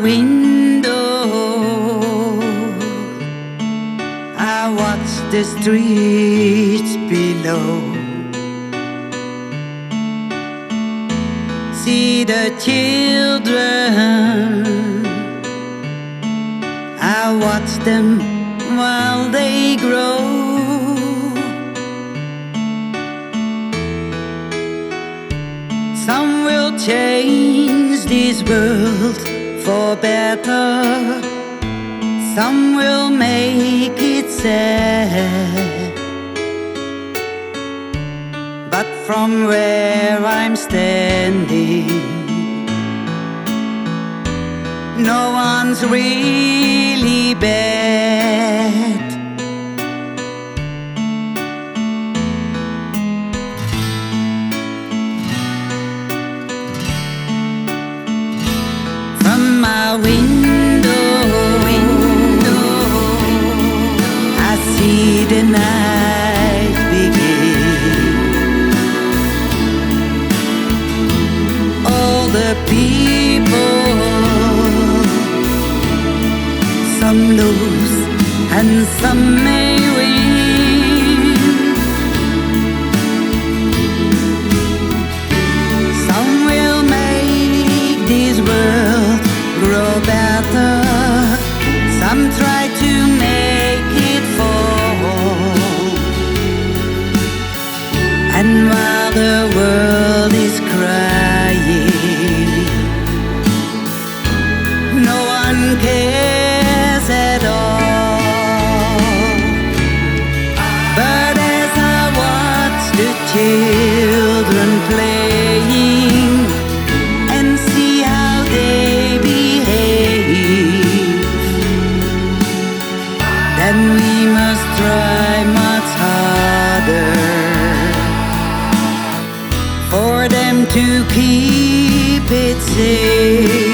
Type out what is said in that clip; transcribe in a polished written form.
window, I watch the streets below. See the children, I watch them while they grow. Some will change this world for better, some will make it sad. But from where I'm standing, no one's really bad. From my window, I see the night begin. All the people, some lose and some may win. Some will make this world grow better, some try to make it fall. And while the world is crying, no one cares at all. But as I watch the children playing and see how they behave, then we must try much harder for them to keep it safe.